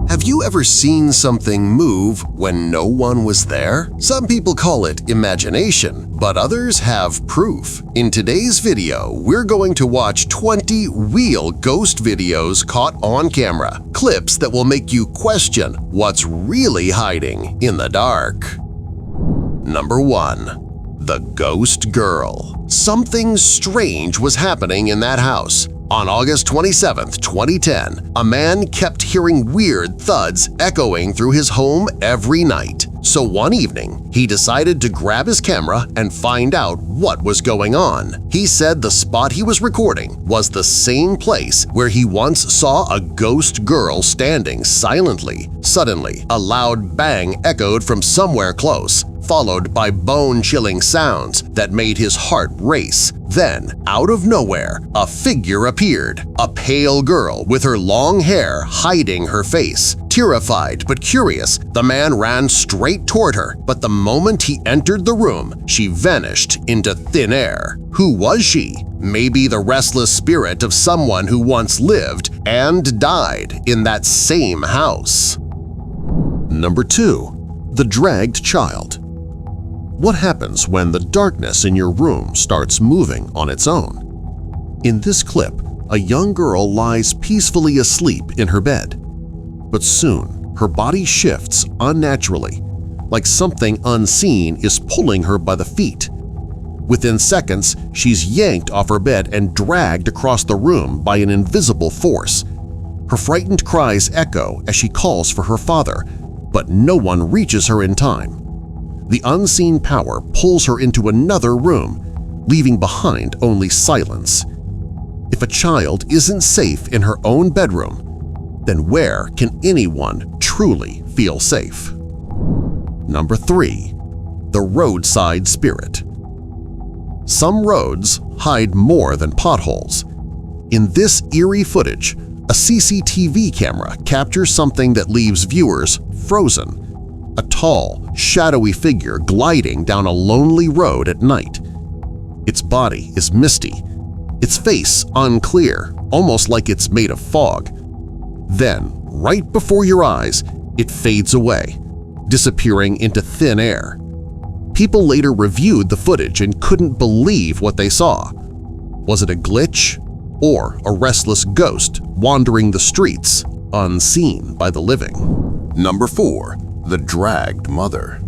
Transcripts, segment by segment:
Have you ever seen something move when no one was there? Some people call it imagination, but others have proof. In today's video, we're going to watch 20 real ghost videos caught on camera, clips that will make you question what's really hiding in the dark. Number 1. The Ghost Girl. Something strange was happening in that house. On August 27, 2010, a man kept hearing weird thuds echoing through his home every night. So one evening, he decided to grab his camera and find out what was going on. He said the spot he was recording was the same place where he once saw a ghost girl standing silently. Suddenly, a loud bang echoed from somewhere close, followed by bone-chilling sounds that made his heart race. Then, out of nowhere, a figure appeared, a pale girl with her long hair hiding her face. Terrified but curious, the man ran straight toward her, but the moment he entered the room, she vanished into thin air. Who was she? Maybe the restless spirit of someone who once lived and died in that same house. Number 2. The Dragged Child. What happens when the darkness in your room starts moving on its own? In this clip, a young girl lies peacefully asleep in her bed. But soon, her body shifts unnaturally, like something unseen is pulling her by the feet. Within seconds, she's yanked off her bed and dragged across the room by an invisible force. Her frightened cries echo as she calls for her father, but no one reaches her in time. The unseen power pulls her into another room, leaving behind only silence. If a child isn't safe in her own bedroom, then where can anyone truly feel safe? Number 3. The Roadside Spirit. Some roads hide more than potholes. In this eerie footage, a CCTV camera captures something that leaves viewers frozen. A tall, shadowy figure gliding down a lonely road at night. Its body is misty, its face unclear, almost like it's made of fog. Then, right before your eyes, it fades away, disappearing into thin air. People later reviewed the footage and couldn't believe what they saw. Was it a glitch or a restless ghost wandering the streets unseen by the living? Number 4. The Dragged Mother.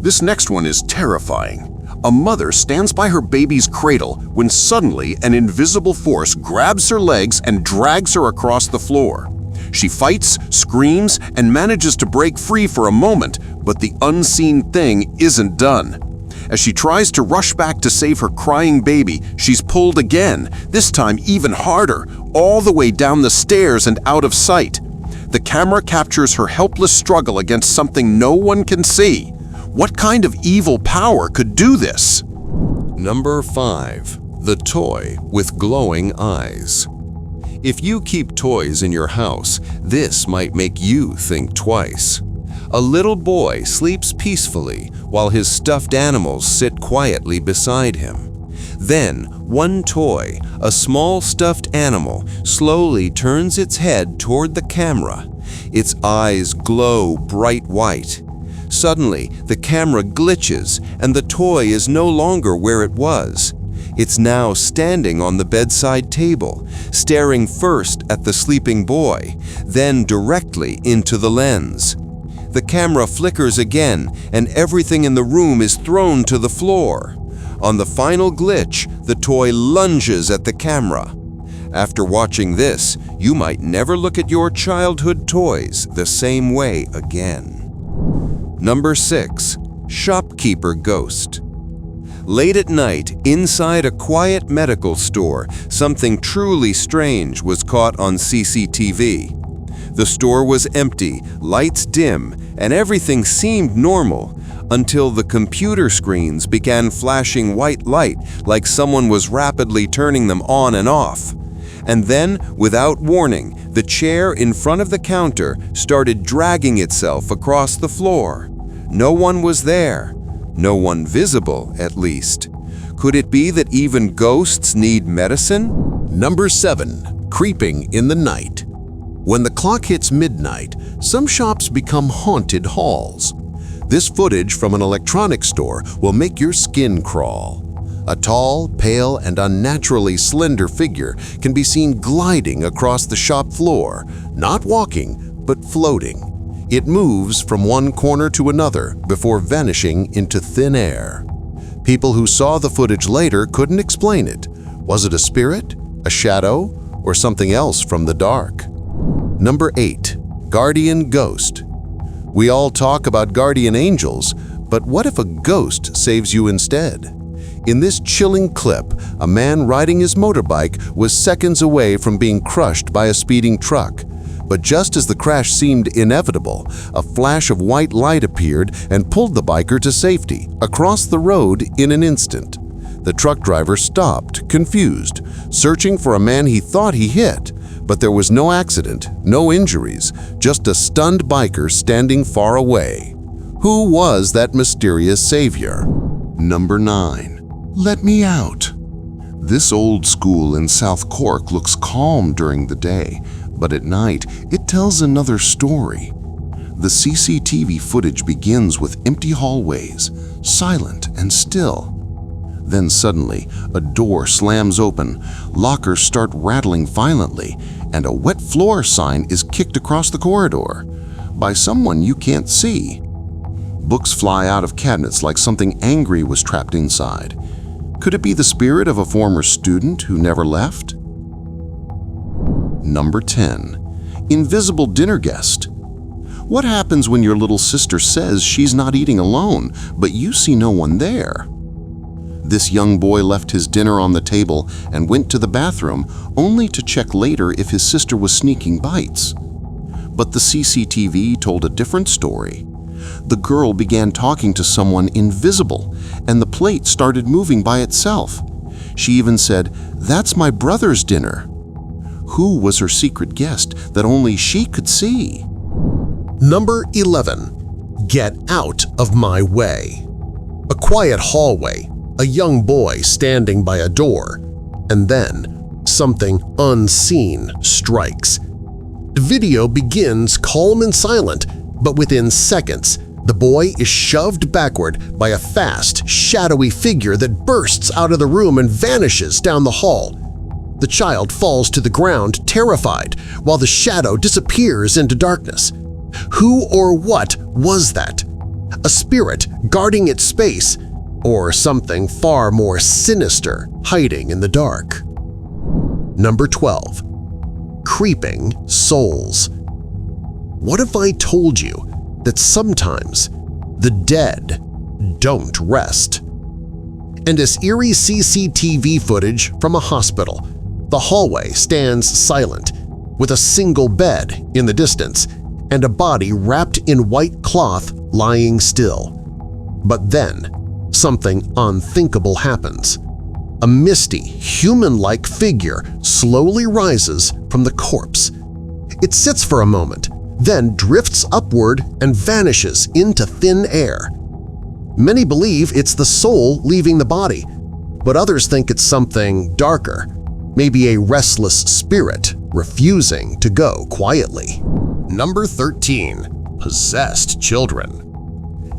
This next one is terrifying. A mother stands by her baby's cradle when suddenly an invisible force grabs her legs and drags her across the floor. She fights, screams, and manages to break free for a moment, but the unseen thing isn't done. As she tries to rush back to save her crying baby, she's pulled again, this time even harder, all the way down the stairs and out of sight. The camera captures her helpless struggle against something no one can see. What kind of evil power could do this? Number 5. The Toy with Glowing Eyes. If you keep toys in your house, this might make you think twice. A little boy sleeps peacefully while his stuffed animals sit quietly beside him. Then, one toy, a small stuffed animal, slowly turns its head toward the camera. Its eyes glow bright white. Suddenly, the camera glitches and the toy is no longer where it was. It's now standing on the bedside table, staring first at the sleeping boy, then directly into the lens. The camera flickers again and everything in the room is thrown to the floor. On the final glitch, the toy lunges at the camera. After watching this, you might never look at your childhood toys the same way again. Number 6. Shopkeeper Ghost. Late at night, inside a quiet medical store, something truly strange was caught on CCTV. The store was empty, lights dim, and everything seemed normal, until the computer screens began flashing white light like someone was rapidly turning them on and off. And then, without warning, the chair in front of the counter started dragging itself across the floor. No one was there. No one visible, at least. Could it be that even ghosts need medicine? Number 7. Creeping in the Night. When the clock hits midnight, some shops become haunted halls. This footage from an electronics store will make your skin crawl. A tall, pale, and unnaturally slender figure can be seen gliding across the shop floor, not walking, but floating. It moves from one corner to another before vanishing into thin air. People who saw the footage later couldn't explain it. Was it a spirit, a shadow, or something else from the dark? Number 8. Guardian Ghost. We all talk about guardian angels, but what if a ghost saves you instead? In this chilling clip, a man riding his motorbike was seconds away from being crushed by a speeding truck. But just as the crash seemed inevitable, a flash of white light appeared and pulled the biker to safety, across the road in an instant. The truck driver stopped, confused, searching for a man he thought he hit. But there was no accident, no injuries, just a stunned biker standing far away. Who was that mysterious savior? Number 9. Let Me Out. This old school in South Cork looks calm during the day, but at night it tells another story. The CCTV footage begins with empty hallways, silent and still. Then suddenly, a door slams open, lockers start rattling violently, and a wet floor sign is kicked across the corridor by someone you can't see. Books fly out of cabinets like something angry was trapped inside. Could it be the spirit of a former student who never left? Number 10. Invisible dinner guest. What happens when your little sister says she's not eating alone, but you see no one there? This young boy left his dinner on the table and went to the bathroom only to check later if his sister was sneaking bites. But the CCTV told a different story. The girl began talking to someone invisible, and the plate started moving by itself. She even said, "That's my brother's dinner." Who was her secret guest that only she could see? Number 11. Get out of my way. A quiet hallway, a young boy standing by a door, and then something unseen strikes. The video begins calm and silent, but within seconds, the boy is shoved backward by a fast, shadowy figure that bursts out of the room and vanishes down the hall. The child falls to the ground, terrified, while the shadow disappears into darkness. Who or what was that? A spirit guarding its space, or something far more sinister hiding in the dark? Number 12. Creeping souls. What if I told you that sometimes the dead don't rest? And as eerie CCTV footage from a hospital, the hallway stands silent, with a single bed in the distance and a body wrapped in white cloth lying still. But then, something unthinkable happens. A misty, human-like figure slowly rises from the corpse. It sits for a moment, then drifts upward and vanishes into thin air. Many believe it's the soul leaving the body, but others think it's something darker, maybe a restless spirit refusing to go quietly. Number 13. Possessed children.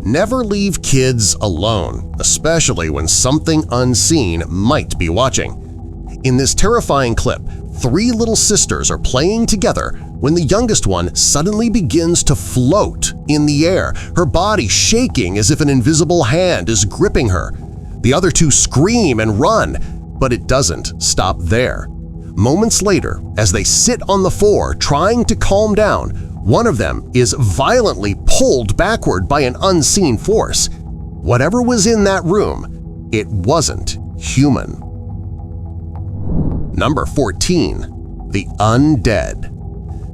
Never leave kids alone, especially when something unseen might be watching. In this terrifying clip, 3 little sisters are playing together when the youngest one suddenly begins to float in the air, her body shaking as if an invisible hand is gripping her. The other 2 scream and run, but it doesn't stop there. Moments later, as they sit on the floor trying to calm down, one of them is violently pulled backward by an unseen force. Whatever was in that room, it wasn't human. Number 14. The Undead.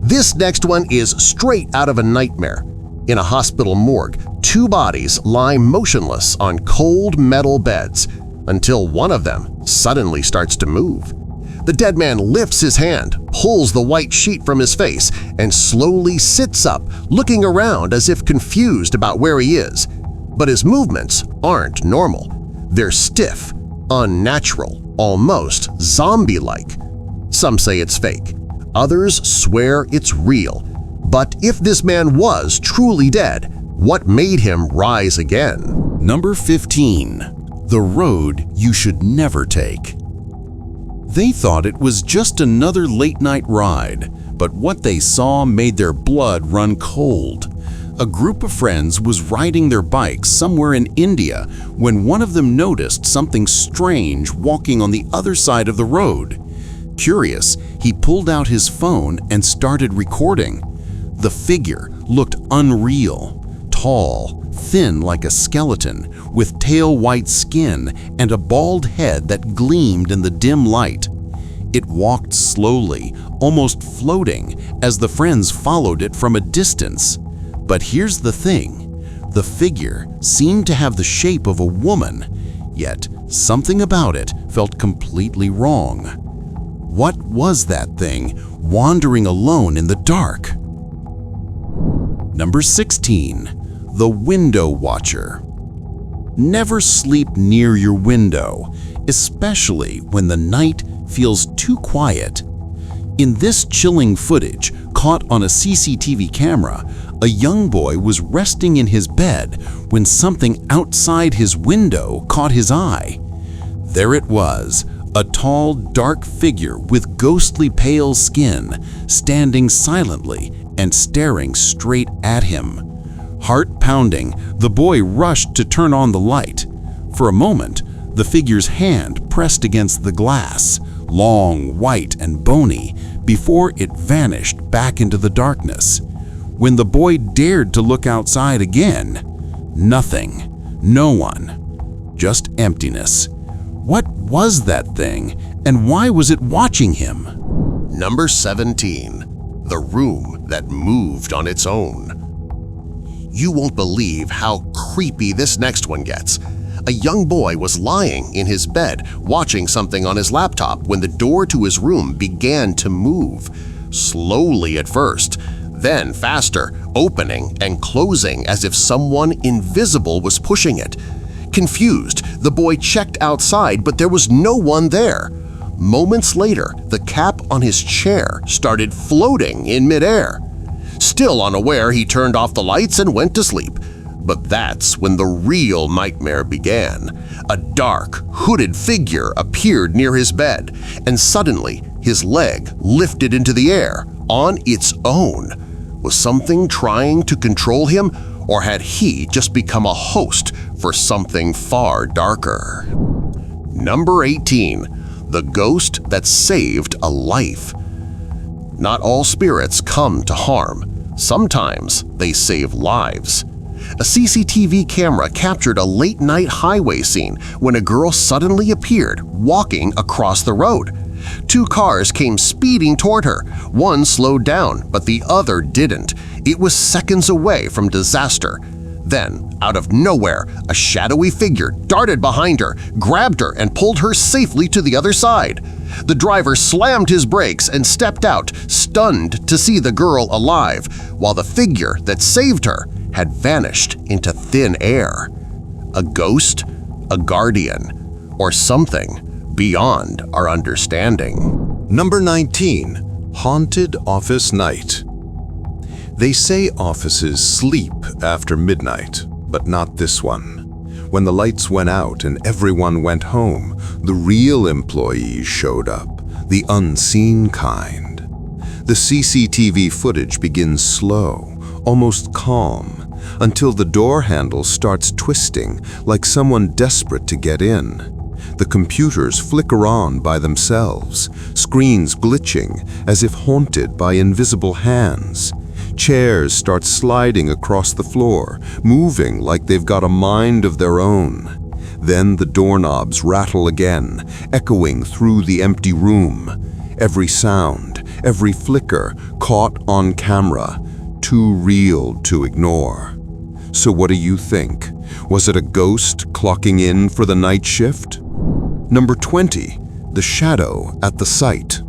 This next one is straight out of a nightmare. In a hospital morgue, 2 bodies lie motionless on cold metal beds until one of them suddenly starts to move. The dead man lifts his hand, pulls the white sheet from his face, and slowly sits up, looking around as if confused about where he is. But his movements aren't normal. They're stiff, unnatural, almost zombie-like. Some say it's fake. Others swear it's real. But if this man was truly dead, what made him rise again? Number 15. The road you should never take. They thought it was just another late-night ride, but what they saw made their blood run cold. A group of friends was riding their bikes somewhere in India when one of them noticed something strange walking on the other side of the road. Curious, he pulled out his phone and started recording. The figure looked unreal, tall, thin like a skeleton, with pale white skin and a bald head that gleamed in the dim light. It walked slowly, almost floating, as the friends followed it from a distance. But here's the thing. The figure seemed to have the shape of a woman, yet something about it felt completely wrong. What was that thing wandering alone in the dark? Number 16. The Window Watcher. Never sleep near your window, especially when the night feels too quiet. In this chilling footage, caught on a CCTV camera, a young boy was resting in his bed when something outside his window caught his eye. There it was, a tall, dark figure with ghostly pale skin, standing silently and staring straight at him. Heart pounding, the boy rushed to turn on the light. For a moment, the figure's hand pressed against the glass, long, white, and bony, before it vanished back into the darkness. When the boy dared to look outside again, nothing, no one, just emptiness. What was that thing, and why was it watching him? Number 17. The room that moved on its own. You won't believe how creepy this next one gets. A young boy was lying in his bed watching something on his laptop when the door to his room began to move, slowly at first, then faster, opening and closing as if someone invisible was pushing it. Confused, the boy checked outside, but there was no one there. Moments later, the cap on his chair started floating in midair. Still unaware, he turned off the lights and went to sleep. But that's when the real nightmare began. A dark, hooded figure appeared near his bed, and suddenly his leg lifted into the air on its own. Was something trying to control him, or had he just become a host for something far darker? Number 18. The ghost that saved a life. Not all spirits come to harm. Sometimes they save lives. A CCTV camera captured a late-night highway scene when a girl suddenly appeared walking across the road. Two cars came speeding toward her. One slowed down, but the other didn't. It was seconds away from disaster. Then, out of nowhere, a shadowy figure darted behind her, grabbed her, and pulled her safely to the other side. The driver slammed his brakes and stepped out, stunned to see the girl alive, while the figure that saved her had vanished into thin air. A ghost, a guardian, or something beyond our understanding. Number 19. Haunted Office Night. They say offices sleep after midnight, but not this one. When the lights went out and everyone went home, the real employees showed up, the unseen kind. The CCTV footage begins slow, almost calm, until the door handle starts twisting like someone desperate to get in. The computers flicker on by themselves, screens glitching as if haunted by invisible hands. Chairs start sliding across the floor, moving like they've got a mind of their own. Then the doorknobs rattle again, echoing through the empty room. Every sound, every flicker caught on camera, too real to ignore. So what do you think? Was it a ghost clocking in for the night shift? Number 20. The shadow at the site.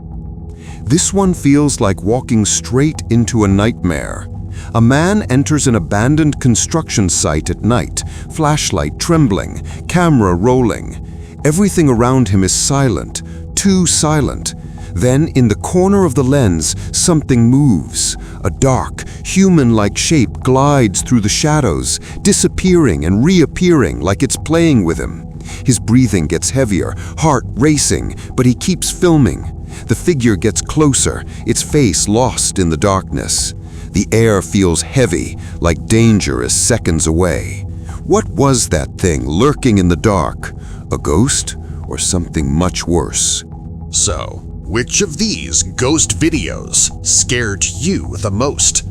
This one feels like walking straight into a nightmare. A man enters an abandoned construction site at night, flashlight trembling, camera rolling. Everything around him is silent, too silent. Then, in the corner of the lens, something moves. A dark, human-like shape glides through the shadows, disappearing and reappearing like it's playing with him. His breathing gets heavier, heart racing, but he keeps filming. The figure gets closer, its face lost in the darkness. The air feels heavy, like danger is seconds away. What was that thing lurking in the dark? A ghost or something much worse? So, which of these ghost videos scared you the most?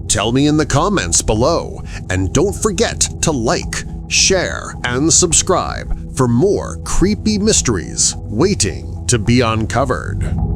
Tell me in the comments below, and don't forget to like, share, and subscribe for more creepy mysteries waiting to be uncovered.